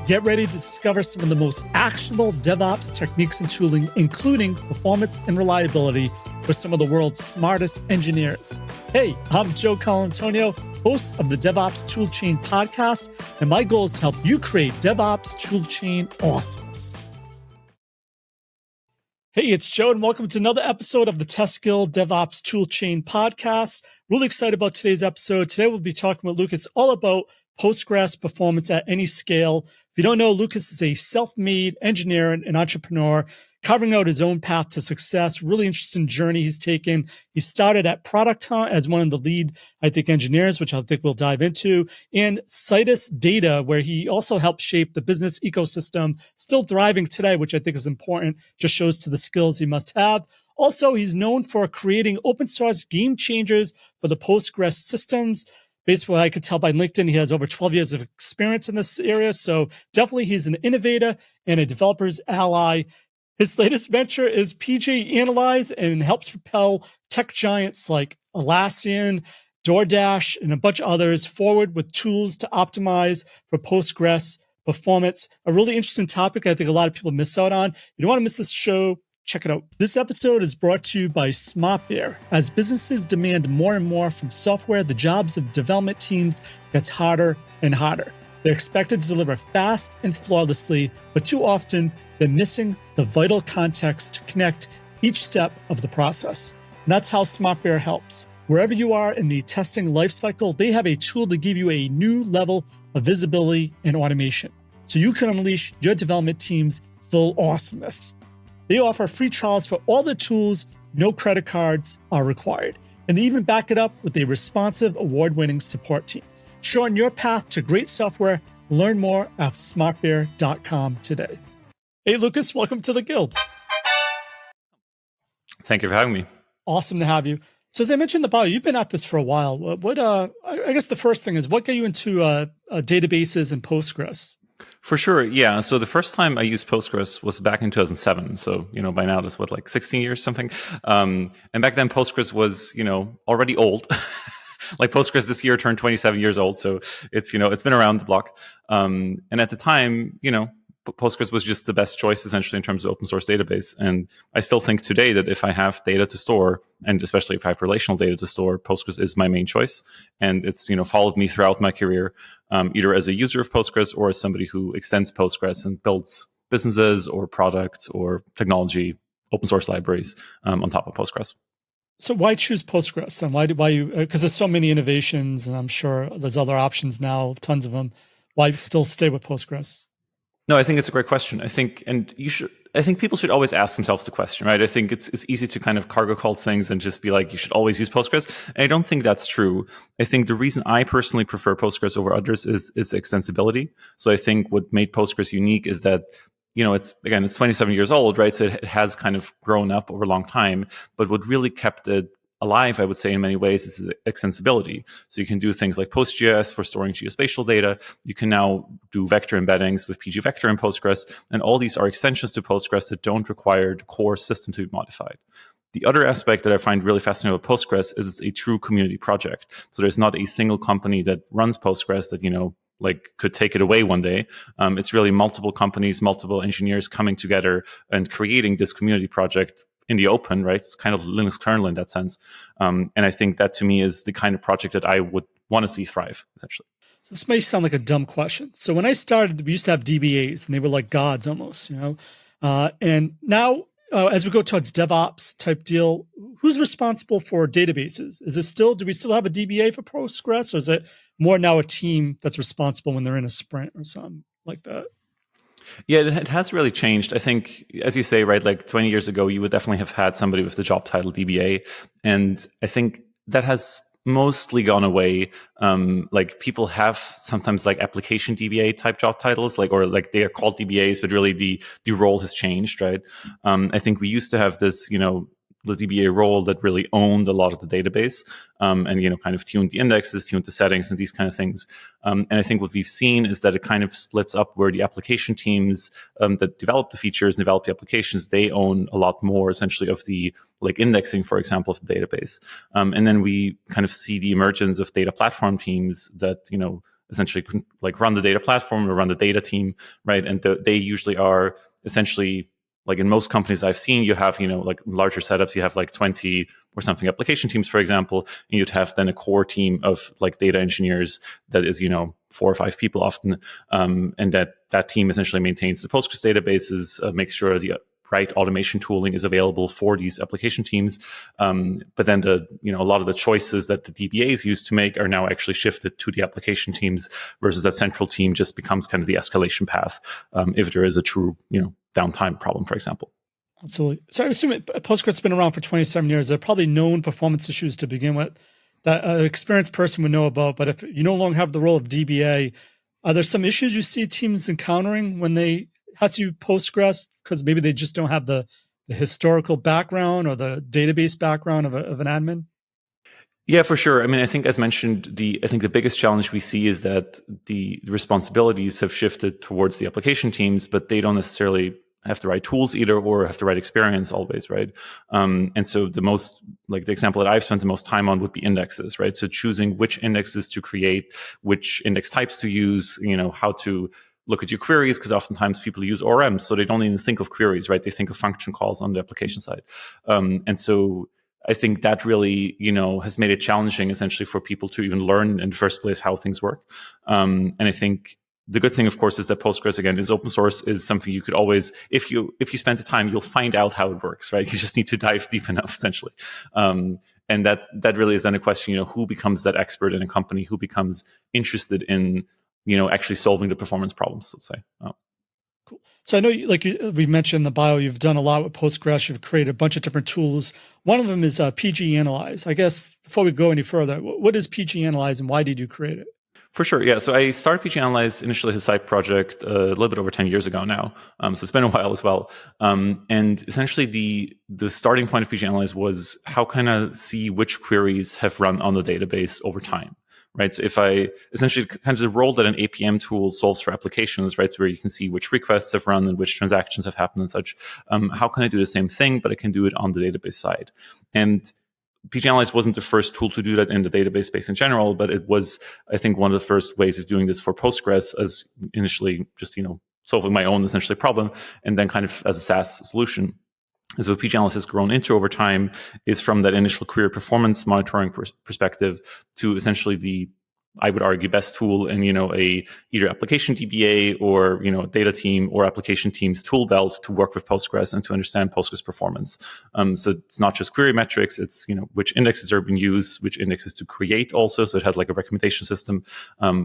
Get ready to discover some of the most actionable DevOps techniques and tooling, including performance and reliability for some of the world's smartest engineers. Hey, I'm Joe Colantonio, host of the DevOps Toolchain podcast, and my goal is to help you create DevOps Toolchain awesomeness. Hey, it's Joe, and welcome to another episode of the Test Guild DevOps Toolchain podcast. Really excited about today's episode. Today we'll be talking with Lucas all about Postgres performance at any scale. If you don't know, Lucas is a self-made engineer and an entrepreneur carving out his own path to success. Really interesting journey he's taken. He started at Product Hunt as one of the lead, engineers, which I think we'll dive into, and Citus Data, where he also helped shape the business ecosystem, still thriving today, which I think is important, just shows to the skills he must have. Also, he's known for creating open source game changers for the Postgres systems. Basically, I could tell by LinkedIn, he has over 12 years of experience in this area. So definitely he's an innovator and a developer's ally. His latest venture is PGAnalyze and helps propel tech giants like Atlassian, DoorDash, and a bunch of others forward with tools to optimize for Postgres performance. A really interesting topic I think a lot of people miss out on. You don't want to miss this show. Check it out. This episode is brought to you by SmartBear. As businesses demand more and more from software, the jobs of development teams gets harder and harder. They're expected to deliver fast and flawlessly, but too often they're missing the vital context to connect each step of the process. And that's how SmartBear helps. Wherever you are in the testing lifecycle, they have a tool to give you a new level of visibility and automation, so you can unleash your development team's full awesomeness. They offer free trials for all the tools, no credit cards are required. And they even back it up with a responsive, award-winning support team. Shorten your path to great software. Learn more at smartbear.com today. Hey, Lucas, welcome to the Guild. Thank you for having me. Awesome to have you. So as I mentioned in the bio, you've been at this for a while. I guess the first thing is, what got you into databases and Postgres? For sure, yeah. So the first time I used Postgres was back in 2007. So, by now that's 16 years, something. And back then Postgres was, already old. Like Postgres this year turned 27 years old. So it's, it's been around the block. And at the time, Postgres was just the best choice essentially in terms of open source database. And I still think today that if I have data to store, and especially if I have relational data to store, Postgres is my main choice. And it's, followed me throughout my career, either as a user of Postgres or as somebody who extends Postgres and builds businesses or products or technology, open source libraries on top of Postgres. So why choose Postgres? And why you, because there's so many innovations and I'm sure there's other options now, tons of them. Why still stay with Postgres? No, I think it's a great question. I think people should always ask themselves the question, right? I think it's easy to kind of cargo cult things and just be like, you should always use Postgres. And I don't think that's true. I think the reason I personally prefer Postgres over others is extensibility. So I think what made Postgres unique is that, it's 27 years old, right? So it has kind of grown up over a long time. But what really kept it alive, I would say, in many ways, is extensibility. So you can do things like PostGS for storing geospatial data. You can now do vector embeddings with pgvector in Postgres. And all these are extensions to Postgres that don't require the core system to be modified. The other aspect that I find really fascinating about Postgres is it's a true community project. So there's not a single company that runs Postgres that, could take it away one day. It's really multiple companies, multiple engineers coming together and creating this community project in the open, right? It's kind of Linux kernel in that sense. And I think that to me is the kind of project that I would want to see thrive, essentially. So this may sound like a dumb question. So when I started, we used to have DBAs and they were like gods almost, and now as we go towards DevOps type deal, who's responsible for databases? Do we still have a DBA for Postgres, or is it more now a team that's responsible when they're in a sprint or something like that? Yeah, it has really changed. I think, as you say, right, like 20 years ago, you would definitely have had somebody with the job title DBA. And I think that has mostly gone away. People have sometimes application DBA type job titles, or they are called DBAs, but really the role has changed, right? I think we used to have this, the DBA role that really owned a lot of the database, and kind of tuned the indexes, tuned the settings, and these kind of things. And I think what we've seen is that it kind of splits up where the application teams that develop the features and develop the applications, they own a lot more essentially of the indexing, for example, of the database. And then we kind of see the emergence of data platform teams that essentially like run the data platform or run the data team, right? And they usually are essentially, like in most companies I've seen, you have, like larger setups, you have like 20 or something application teams, for example, and you'd have then a core team of like data engineers that is, 4 or 5 people often. And that team essentially maintains the Postgres databases, makes sure the right automation tooling is available for these application teams. But then a lot of the choices that the DBAs used to make are now actually shifted to the application teams, versus that central team just becomes kind of the escalation path if there is a true, downtime problem, for example. Absolutely. So I assume Postgres has been around for 27 years. There are probably known performance issues to begin with that an experienced person would know about. But if you no longer have the role of DBA, are there some issues you see teams encountering when they have to use Postgres, because maybe they just don't have the historical background or the database background of an admin? Yeah, for sure. I mean, I think as mentioned, I think the biggest challenge we see is that the responsibilities have shifted towards the application teams, but they don't necessarily have the right tools either, or have the right experience always, right? And so the example that I've spent the most time on would be indexes, right? So choosing which indexes to create, which index types to use, how to look at your queries, because oftentimes people use ORMs, so they don't even think of queries, right? They think of function calls on the application side. And so I think that really, has made it challenging essentially for people to even learn in the first place how things work. And I think the good thing, of course, is that Postgres, again, is open source, is something you could always, if you spend the time, you'll find out how it works, right? You just need to dive deep enough, essentially. And that really is then a question, who becomes that expert in a company, who becomes interested in, actually solving the performance problems, let's say. Cool. So I know, we mentioned in the bio, you've done a lot with Postgres. You've created a bunch of different tools. One of them is PGAnalyze. I guess before we go any further, what is PGAnalyze and why did you create it? For sure, yeah. So I started PGAnalyze initially as a side project a little bit over 10 years ago now. So it's been a while as well. And essentially the starting point of PGAnalyze was how can I see which queries have run on the database over time, right? So if I essentially kind of the role that an APM tool solves for applications, right? So where you can see which requests have run and which transactions have happened and such. How can I do the same thing, but I can do it on the database side? And PGAnalyze wasn't the first tool to do that in the database space in general, but it was, I think, one of the first ways of doing this for Postgres, as initially just, solving my own essentially problem, and then kind of as a SaaS solution. And so what PGAnalyze has grown into over time is from that initial query performance monitoring perspective to essentially the, I would argue, best tool in, either application DBA or, data team or application team's tool belt to work with Postgres and to understand Postgres performance. So it's not just query metrics, it's, which indexes are being used, which indexes to create also. So it has like a recommendation system,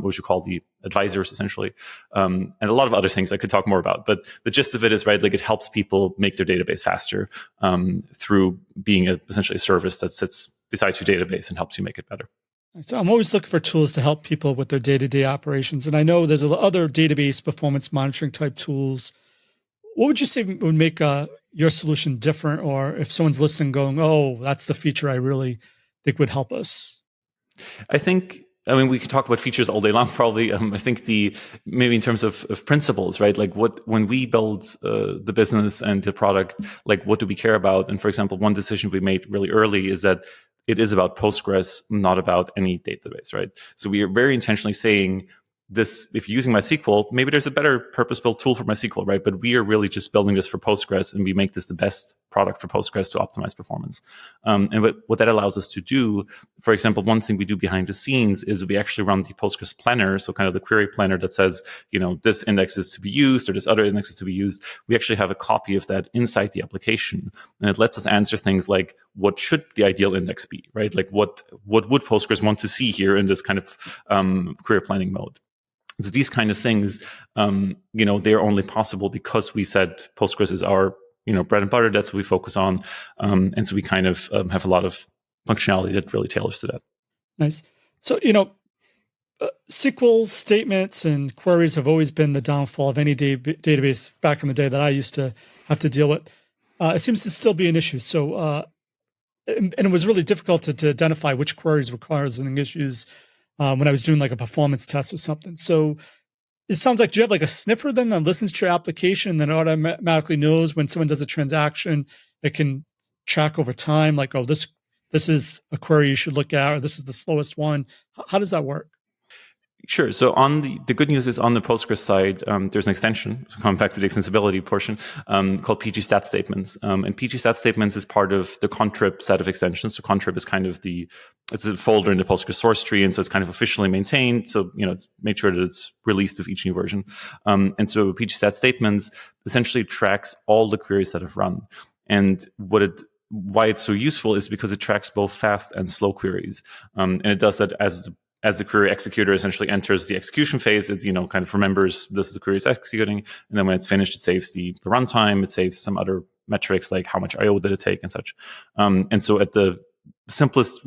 which we call the advisors essentially. And a lot of other things I could talk more about, but the gist of it is, right, like it helps people make their database faster through being essentially a service that sits beside your database and helps you make it better. So I'm always looking for tools to help people with their day-to-day operations. And I know there's other database performance monitoring type tools. What would you say would make your solution different? Or if someone's listening going, oh, that's the feature I really think would help us? I mean, we could talk about features all day long, probably. I think maybe in terms of principles, right? Like when we build the business and the product, like what do we care about? And for example, one decision we made really early is that it is about Postgres, not about any database, right? So we are very intentionally saying this, if you're using MySQL, maybe there's a better purpose-built tool for MySQL, right? But we are really just building this for Postgres, and we make this the best product for Postgres to optimize performance. And what that allows us to do, for example, one thing we do behind the scenes is we actually run the Postgres planner, so kind of the query planner that says, this index is to be used or this other index is to be used. We actually have a copy of that inside the application, and it lets us answer things like, what should the ideal index be, right? Like what would Postgres want to see here in this kind of query planning mode? So these kind of things, they're only possible because we said Postgres is our, bread and butter. That's what we focus on. And so we kind of have a lot of functionality that really tailors to that. Nice. So, SQL statements and queries have always been the downfall of any database back in the day that I used to have to deal with. It seems to still be an issue. So, and it was really difficult to identify which queries were causing issues when I was doing like a performance test or something. So it sounds like, do you have like a sniffer then that listens to your application and then automatically knows when someone does a transaction, it can track over time, like, oh, this is a query you should look at, or this is the slowest one. How does that work? Sure. So on the good news is on the Postgres side, there's an extension, so coming back to the extensibility portion, called PGStat statements. And PGStat statements is part of the contrib set of extensions. So contrib is kind of it's a folder in the Postgres source tree, and so it's kind of officially maintained. So, it's made sure that it's released with each new version. And so PGStat statements essentially tracks all the queries that have run. And why it's so useful is because it tracks both fast and slow queries. And it does that as the query executor essentially enters the execution phase. It kind of remembers this is the query is executing, and then when it's finished, it saves the runtime. It saves some other metrics like how much I/O did it take and such. And so at the simplest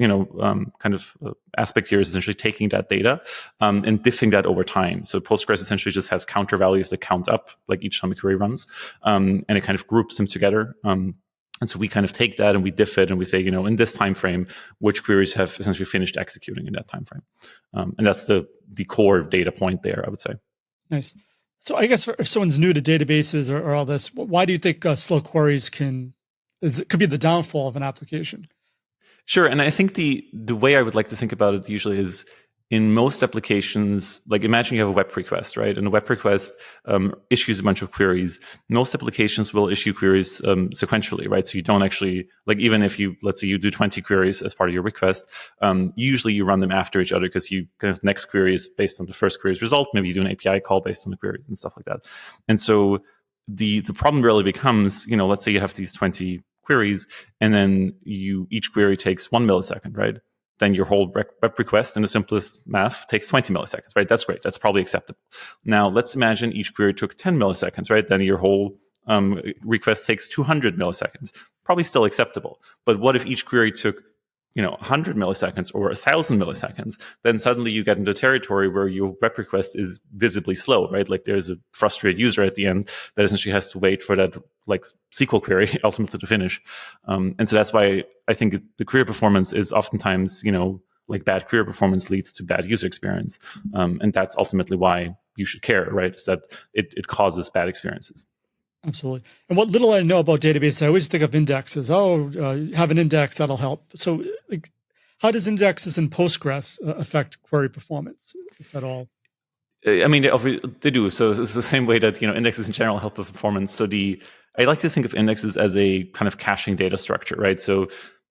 aspect here is essentially taking that data and diffing that over time. So Postgres essentially just has counter values that count up like each time a query runs, and it kind of groups them together. And so we kind of take that and we diff it and we say, in this time frame, which queries have essentially finished executing in that time frame. And that's the core data point there, I would say. Nice. So I guess if someone's new to databases or all this, why do you think slow queries could be the downfall of an application? Sure. And I think the way I would like to think about it usually is, in most applications, like imagine you have a web request, right? And a web request issues a bunch of queries. Most applications will issue queries sequentially, right? So you don't actually, like, even if let's say you do 20 queries as part of your request, usually you run them after each other because you kind of next query is based on the first query's result. Maybe you do an API call based on the queries and stuff like that. And so the problem really becomes, let's say you have these 20 queries and then each query takes 1 millisecond, right? Then your whole web request in the simplest math takes 20 milliseconds, right? That's great. That's probably acceptable. Now, let's imagine each query took 10 milliseconds, right? Then your whole request takes 200 milliseconds. Probably still acceptable. But what if each query took 100 milliseconds or 1,000 milliseconds? Then suddenly you get into territory where your web request is visibly slow, right? Like there's a frustrated user at the end that essentially has to wait for that like SQL query ultimately to finish. And so that's why I think the query performance is oftentimes, like bad query performance leads to bad user experience. And that's ultimately why you should care, right? Is that it causes bad experiences. Absolutely. And what little I know about databases, I always think of indexes. Have an index, that'll help. So like, how does indexes in Postgres affect query performance, if at all? I mean, they do. So it's the same way that, indexes in general help with performance. So I like to think of indexes as a kind of caching data structure, right? So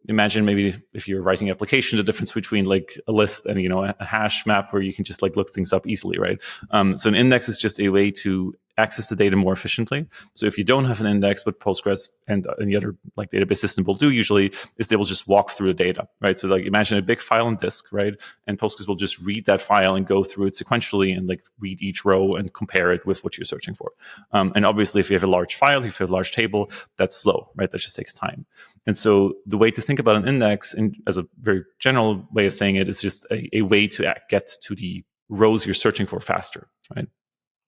imagine maybe if you're writing an application, the difference between like a list and, a hash map where you can just like look things up easily, right? So an index is just a way to access the data more efficiently. So if you don't have an index, what Postgres and any other like database system will do usually is they will just walk through the data, right? So like imagine a big file on disk, right? And Postgres will just read that file and go through it sequentially and like read each row and compare it with what you're searching for. And obviously, if you have a large file, if you have a large table, that's slow, right? That just takes time. And so the way to think about an index, and as a very general way of saying it, is just a way to get to the rows you're searching for faster, right?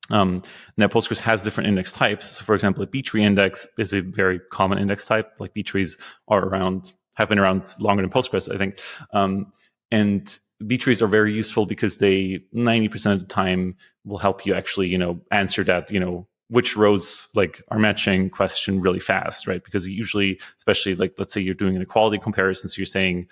Now, Postgres has different index types. So for example, a B-tree index is a very common index type. Like B-trees have been around longer than Postgres, I think. And B-trees are very useful because they 90% of the time will help you actually, answer that, which rows like are matching question really fast, right? Because usually, especially like, let's say you're doing an equality comparison, so you're saying,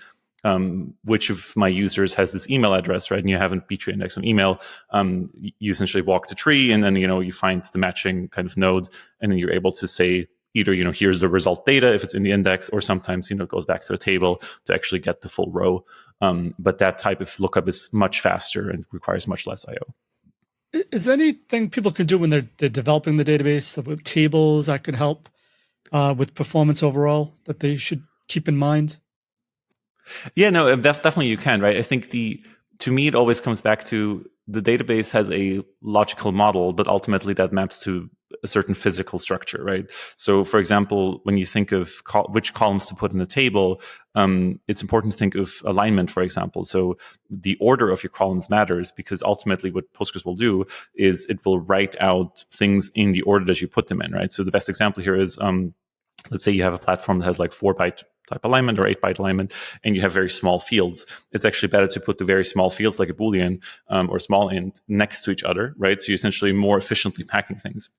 which of my users has this email address, right? And you have a B-tree index on email. You essentially walk the tree, and then you find the matching kind of node, and then you're able to say either here's the result data if it's in the index, or sometimes it goes back to the table to actually get the full row. But that type of lookup is much faster and requires much less I/O. Is there anything people can do when they're developing the database with tables that could help with performance overall that they should keep in mind? Yeah, no, definitely you can, right? I think to me, it always comes back to the database has a logical model, but ultimately that maps to a certain physical structure, right? So, for example, when you think of which columns to put in a table, it's important to think of alignment, for example. So the order of your columns matters, because ultimately what Postgres will do is it will write out things in the order that you put them in, right? So the best example here is, let's say you have a platform that has like 4-byte type alignment or 8-byte alignment, and you have very small fields. It's actually better to put the very small fields like a Boolean or small int next to each other, right? So you're essentially more efficiently packing things.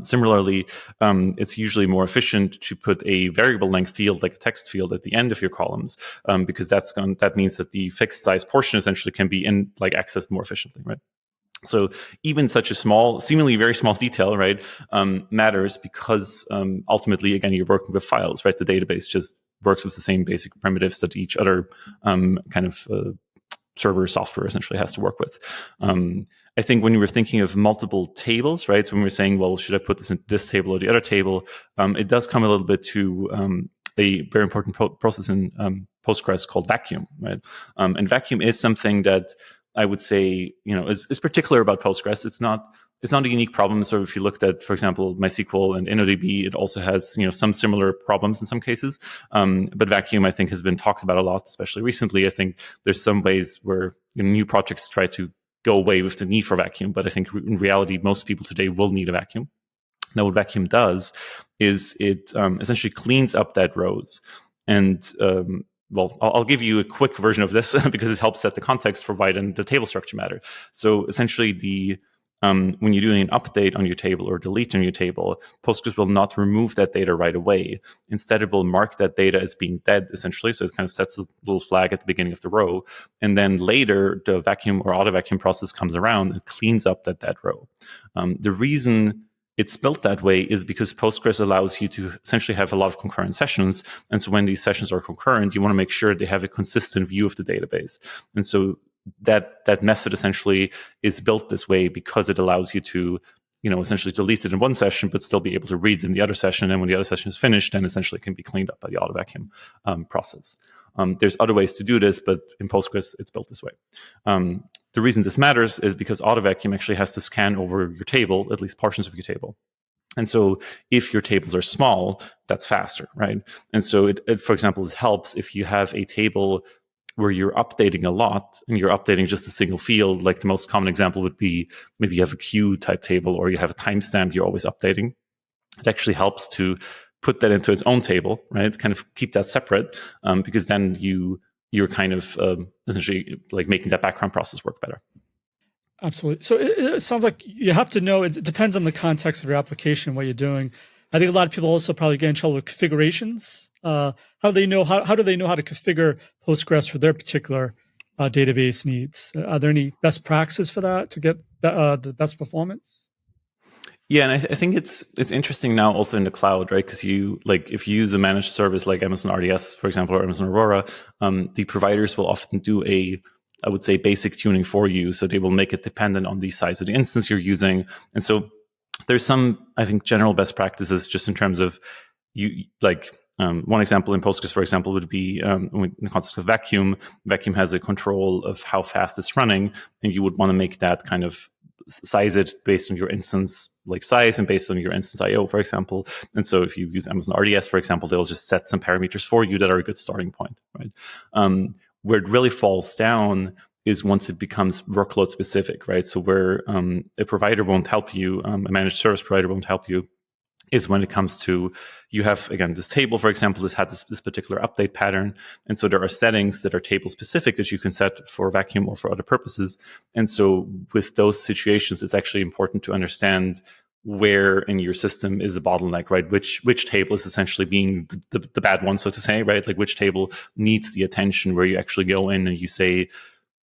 Similarly, it's usually more efficient to put a variable length field, like a text field, at the end of your columns, because that means that the fixed size portion essentially can be accessed more efficiently, right? So even such a small, seemingly very small detail, right, matters because ultimately, again, you're working with files, right? The database just works with the same basic primitives that each other server software essentially has to work with. I think when you were thinking of multiple tables, right? So when we were saying, well, should I put this in this table or the other table? It does come a little bit to a very important process in Postgres called vacuum, right? And vacuum is something that I would say, is particular about Postgres. It's not a unique problem. So if you looked at, for example, MySQL and InnoDB, it also has, some similar problems in some cases. But vacuum, I think, has been talked about a lot, especially recently. I think there's some ways where new projects try to go away with the need for vacuum. But I think in reality, most people today will need a vacuum. Now, what vacuum does is it essentially cleans up that rows. And well, I'll give you a quick version of this because it helps set the context for why then the table structure matter. So essentially, when you're doing an update on your table or delete on your table, Postgres will not remove that data right away. Instead, it will mark that data as being dead, essentially. So it kind of sets a little flag at the beginning of the row. And then later, the vacuum or auto vacuum process comes around and cleans up that dead row. The reason it's built that way is because Postgres allows you to essentially have a lot of concurrent sessions. And so when these sessions are concurrent, you want to make sure they have a consistent view of the database. And so that method essentially is built this way because it allows you to, essentially delete it in one session, but still be able to read in the other session. And when the other session is finished, then essentially it can be cleaned up by the auto vacuum process. There's other ways to do this, but in Postgres, it's built this way. The reason this matters is because auto vacuum actually has to scan over your table, at least portions of your table. And so if your tables are small, that's faster, right? And so for example, it helps if you have a table where you're updating a lot and you're updating just a single field. Like the most common example would be maybe you have a queue type table or you have a timestamp you're always updating. It actually helps to put that into its own table, right? Kind of keep that separate because then you're kind of essentially like making that background process work better. Absolutely. So it sounds like you have to know, it depends on the context of your application, what you're doing. I think a lot of people also probably get in trouble with configurations. How do they know how to configure Postgres for their particular database needs? Are there any best practices for that to get the best performance? Yeah, and I think it's interesting now also in the cloud, right? Because if you use a managed service like Amazon RDS, for example, or Amazon Aurora, the providers will often do I would say, basic tuning for you. So they will make it dependent on the size of the instance you're using. And so there's some, I think, general best practices just in terms of one example in Postgres, for example, would be in the context of vacuum. Vacuum has a control of how fast it's running, and you would want to make that kind of size it based on your instance size and based on your instance IO, for example. And so if you use Amazon RDS, for example, they'll just set some parameters for you that are a good starting point, right? Where it really falls down is once it becomes workload specific, right? So where a provider won't help you, a managed service provider won't help you, is when it comes to, you have, again, this table, for example, this had this particular update pattern. And so there are settings that are table specific that you can set for vacuum or for other purposes. And so with those situations, it's actually important to understand where in your system is a bottleneck, right? Which table is essentially being the bad one, so to say, right? Like which table needs the attention, where you actually go in and you say,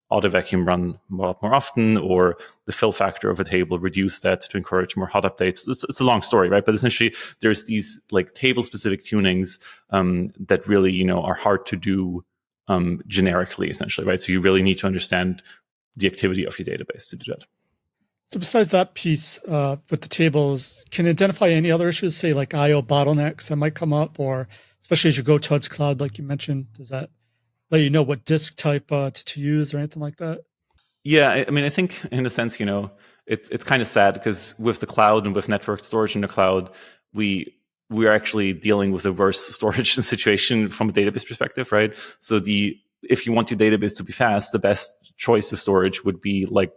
auto vacuum run a lot more often, or the fill factor of a table, reduce that to encourage more hot updates. It's a long story, right? But essentially, there's these table specific tunings that really, are hard to do generically, essentially, right? So you really need to understand the activity of your database to do that. So besides that piece with the tables, can you identify any other issues, say like IO bottlenecks that might come up, or especially as you go towards cloud, like you mentioned, does that let you know what disk type to use or anything like that? Yeah, I mean, I think in a sense, it's kind of sad because with the cloud and with network storage in the cloud, we are actually dealing with a worse storage situation from a database perspective, right? So if you want your database to be fast, the best choice of storage would be like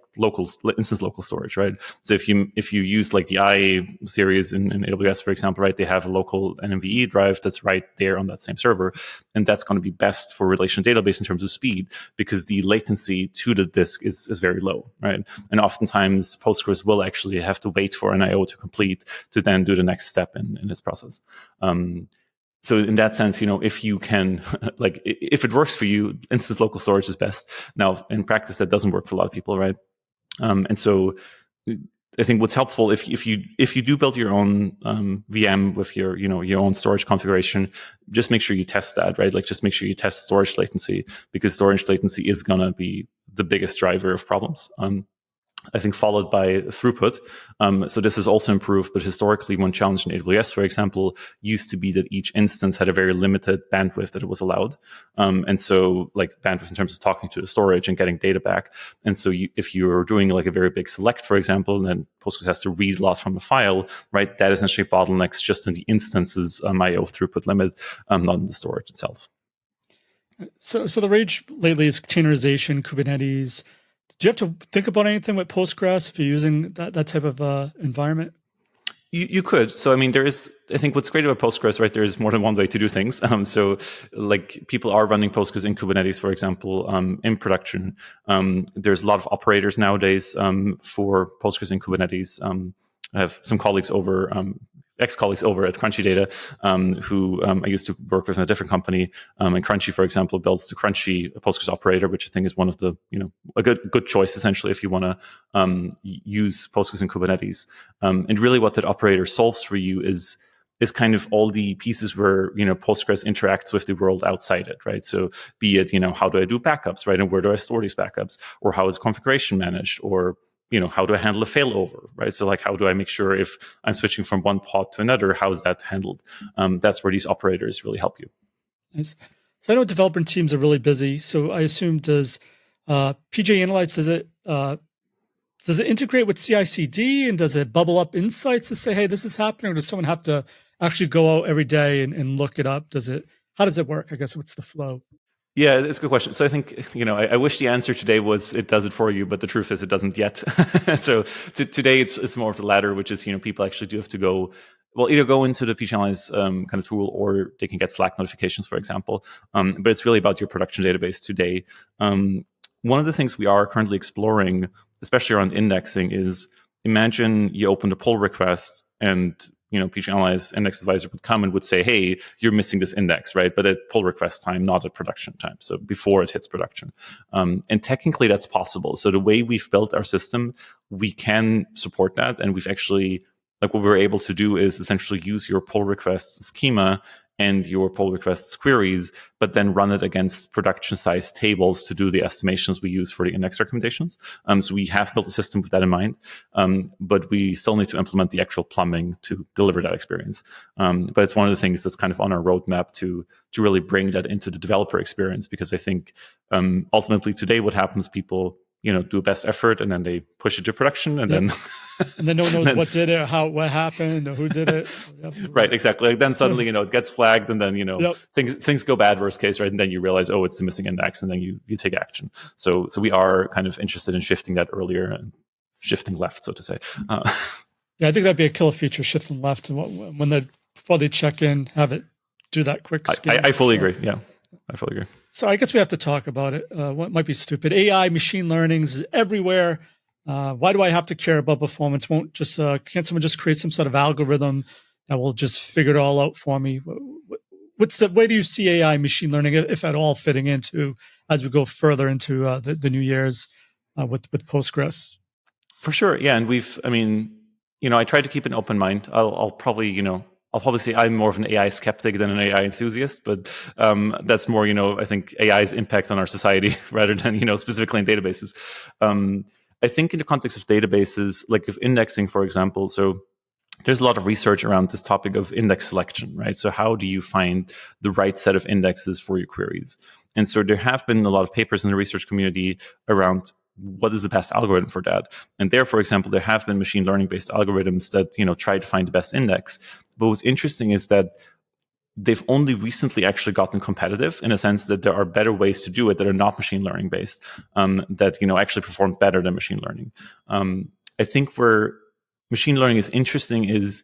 instance local storage, right? So if you use like the I series in AWS, for example, right, they have a local NVMe drive that's right there on that same server, and that's going to be best for relational database in terms of speed because the latency to the disk is very low, right? And oftentimes Postgres will actually have to wait for an IO to complete to then do the next step in its process. So in that sense, if you can, like, if it works for you, instance local storage is best. Now, in practice, that doesn't work for a lot of people, right? And so I think what's helpful if you do build your own VM with your own storage configuration, just make sure you test that, right? Like, just make sure you test storage latency because storage latency is gonna be the biggest driver of problems. I think followed by throughput. So this is also improved, but historically one challenge in AWS, for example, used to be that each instance had a very limited bandwidth that it was allowed. And so like bandwidth in terms of talking to the storage and getting data back. And so if you're doing like a very big select, for example, then Postgres has to read a lot from the file, right? That essentially bottlenecks just in the instances IO throughput limit, not in the storage itself. So the rage lately is containerization, Kubernetes. Do you have to think about anything with Postgres if you're using that type of environment? You could. So, I mean, I think what's great about Postgres, right, there's more than one way to do things. So, like, people are running Postgres in Kubernetes, for example, in production. There's a lot of operators nowadays for Postgres in Kubernetes. I have some colleagues ex-colleagues over at Crunchy Data, who I used to work with in a different company. And Crunchy, for example, builds the Crunchy Postgres operator, which I think is one of the, a good choice essentially if you want to use Postgres in Kubernetes. And really, what that operator solves for you is kind of all the pieces where Postgres interacts with the world outside it, right? So be it how do I do backups, right, and where do I store these backups, or how is configuration managed, or how do I handle a failover, right? So like, how do I make sure if I'm switching from one pod to another, how is that handled? That's where these operators really help you. Nice. So I know developer teams are really busy. So I assume does PGAnalyze, does it integrate with CI/CD and does it bubble up insights to say, hey, this is happening? Or does someone have to actually go out every day and look it up? How does it work? I guess what's the flow? Yeah, that's a good question. So I think, I wish the answer today was it does it for you, but the truth is it doesn't yet. So today it's more of the latter, which is, people actually do have to go, well, either go into the PGAnalyze kind of tool or they can get Slack notifications, for example. But it's really about your production database today. One of the things we are currently exploring, especially around indexing, is imagine you open a pull request and PGAnalyze index advisor would come and would say, hey, you're missing this index, right? But at pull request time, not at production time. So before it hits production. And technically that's possible. So the way we've built our system, we can support that. And we've actually, like, what we're able to do is essentially use your pull request schema and your pull requests queries, but then run it against production size tables to do the estimations we use for the index recommendations. So we have built a system with that in mind, but we still need to implement the actual plumbing to deliver that experience. But it's one of the things that's kind of on our roadmap to really bring that into the developer experience, because I think ultimately today what happens, people do best effort and then they push it to production and then and then no one knows what did it, what happened, or who did it. Right, exactly. Like then suddenly, it gets flagged and then, things go bad, worst case, right? And then you realize, oh, it's the missing index, and then you take action. So we are kind of interested in shifting that earlier and shifting left, so to say. Yeah, I think that'd be a killer feature, shifting left. And before they check in, have it do that quick scan. I fully agree. Yeah, I fully agree. So I guess we have to talk about it. What might be stupid? AI, machine learning is everywhere. Why do I have to care about performance? Can't someone just create some sort of algorithm that will just figure it all out for me? Where do you see AI, machine learning, if at all, fitting into as we go further into the new years with Postgres? For sure, yeah. And I try to keep an open mind. I'll probably say I'm more of an AI skeptic than an AI enthusiast, but that's more, I think AI's impact on our society rather than, specifically in databases. I think in the context of databases, like of indexing, for example, so there's a lot of research around this topic of index selection, right? So how do you find the right set of indexes for your queries? And so there have been a lot of papers in the research community around what is the best algorithm for that. And there, for example, there have been machine learning based algorithms that, try to find the best index. But what's interesting is that they've only recently actually gotten competitive in a sense that there are better ways to do it that are not machine learning based, that actually perform better than machine learning. I think where machine learning is interesting is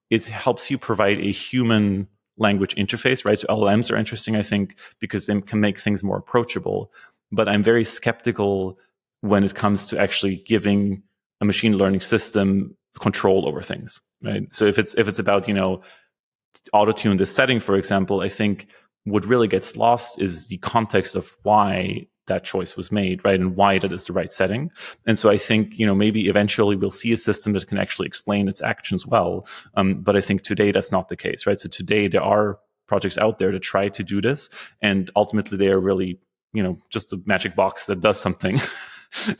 it helps you provide a human language interface, right? So LLMs are interesting, I think, because they can make things more approachable. But I'm very skeptical when it comes to actually giving a machine learning system control over things, right? So if it's about auto-tune this setting, for example, I think what really gets lost is the context of why that choice was made, right? And why that is the right setting. And so I think, maybe eventually we'll see a system that can actually explain its actions well. But I think today that's not the case, right? So today there are projects out there that try to do this, and ultimately they are really, just a magic box that does something.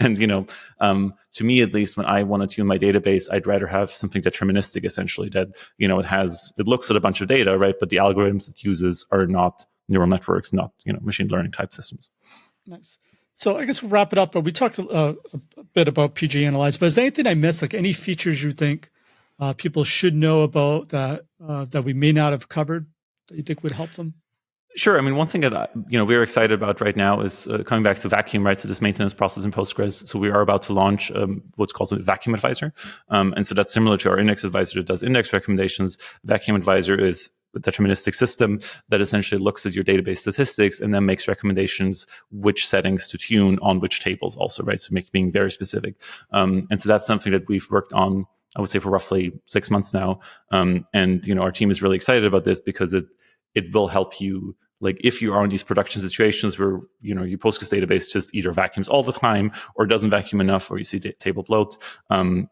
And to me at least, when I want to tune my database, I'd rather have something deterministic, essentially, that it looks at a bunch of data, right? But the algorithms it uses are not neural networks, not machine learning type systems. Nice. So I guess we'll wrap it up. But we talked a bit about PGAnalyze. But is there anything I missed? Like any features you think people should know about that we may not have covered that you think would help them? Sure. I mean, one thing that we're excited about right now is coming back to vacuum, right? So this maintenance process in Postgres. So we are about to launch what's called a vacuum advisor, and so that's similar to our index advisor that does index recommendations. Vacuum advisor is a deterministic system that essentially looks at your database statistics and then makes recommendations which settings to tune on which tables, also, right? So being very specific, and so that's something that we've worked on, I would say, for roughly 6 months now, and our team is really excited about this because it will help you, like if you are in these production situations where your Postgres database just either vacuums all the time or doesn't vacuum enough, or you see table bloat,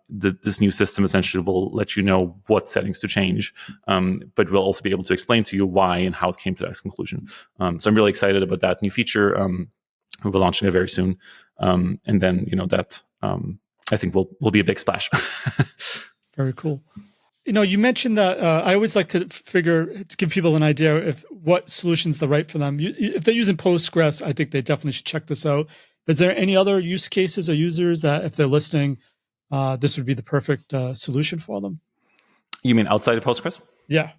this new system essentially will let you know what settings to change, but will also be able to explain to you why and how it came to that conclusion. So I'm really excited about that new feature. We'll be launching it very soon, and then that I think will be a big splash. Very cool. You mentioned that I always like to give people an idea if what solution's the right for them. If they're using Postgres, I think they definitely should check this out. Is there any other use cases or users that if they're listening, this would be the perfect solution for them? You mean outside of Postgres? Yeah.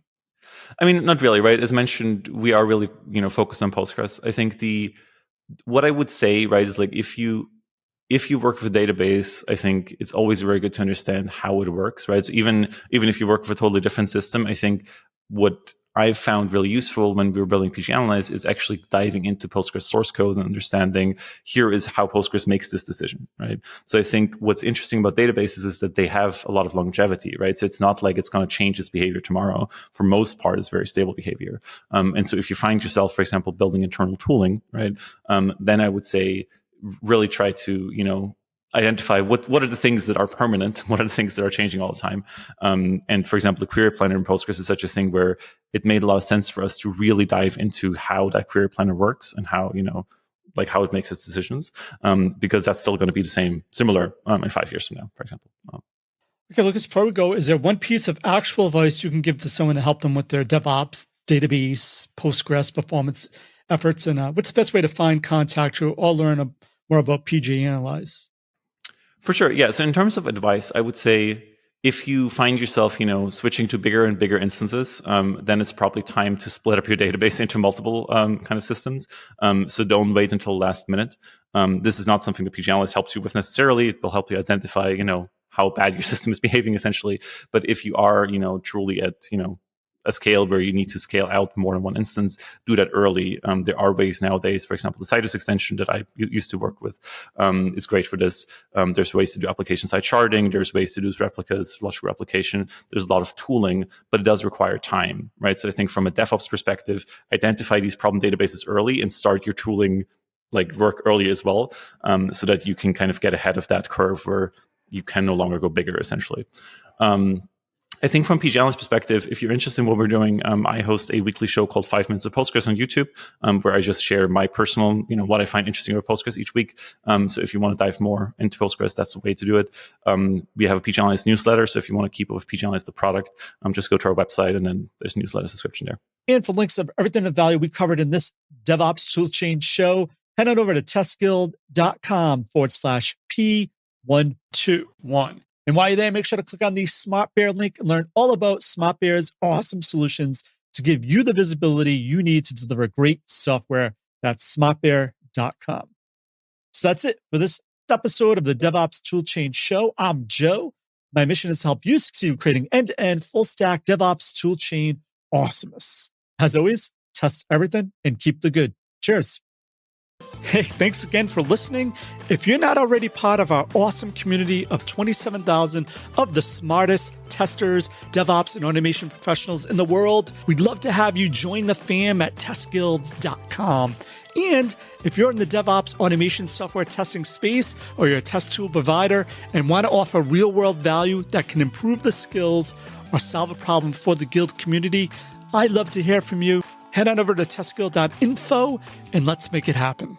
I mean, not really, right? As mentioned, we are really, focused on Postgres. I think what I would say, right, is like if you work with a database, I think it's always very good to understand how it works, right? So even if you work with a totally different system, I think what I've found really useful when we were building PGAnalyze is actually diving into Postgres source code and understanding here is how Postgres makes this decision, right? So I think what's interesting about databases is that they have a lot of longevity, right? So it's not like it's going to change its behavior tomorrow. For most part, it's very stable behavior. And so if you find yourself, for example, building internal tooling, right, then I would say really try to identify what are the things that are permanent, what are the things that are changing all the time. And for example, the query planner in Postgres is such a thing where it made a lot of sense for us to really dive into how that query planner works and how how it makes its decisions, because that's still going to be similar in 5 years from now, for example. Okay, Lucas, before we go, is there one piece of actual advice you can give to someone to help them with their DevOps, database, Postgres performance efforts? And what's the best way to find, contact you, or learn more about PGAnalyze? For sure, yeah. So in terms of advice, I would say if you find yourself, switching to bigger and bigger instances, then it's probably time to split up your database into multiple kind of systems. So don't wait until the last minute. This is not something that PGAnalyze helps you with necessarily. It will help you identify, how bad your system is behaving, essentially. But if you are, truly at, a scale where you need to scale out more than one instance, do that early. There are ways nowadays, for example, the Citus extension that I used to work with is great for this. There's ways to do application-side sharding. There's ways to do replicas, logical replication. There's a lot of tooling, but it does require time, right? So I think from a DevOps perspective, identify these problem databases early and start your tooling work early as well, so that you can kind of get ahead of that curve where you can no longer go bigger, essentially. I think from PGAnalyze perspective, if you're interested in what we're doing, I host a weekly show called 5 Minutes of Postgres on YouTube, where I just share my personal, what I find interesting about Postgres each week. So if you want to dive more into Postgres, that's the way to do it. We have a PGAnalyze newsletter, so if you want to keep up with PGAnalyze, the product, just go to our website, and then there's a newsletter subscription there. And for links of everything of value we covered in this DevOps Toolchain show, head on over to testguild.com/P121. And while you're there, make sure to click on the Smart Bear link and learn all about Smart Bear's awesome solutions to give you the visibility you need to deliver great software. That's smartbear.com. So that's it for this episode of the DevOps Toolchain Show. I'm Joe. My mission is to help you succeed in creating end-to-end full-stack DevOps toolchain awesomeness. As always, test everything and keep the good. Cheers. Hey, thanks again for listening. If you're not already part of our awesome community of 27,000 of the smartest testers, DevOps, and automation professionals in the world, we'd love to have you join the fam at testguild.com. And if you're in the DevOps automation software testing space, or you're a test tool provider and want to offer real-world value that can improve the skills or solve a problem for the Guild community, I'd love to hear from you. Head on over to testguild.info and let's make it happen.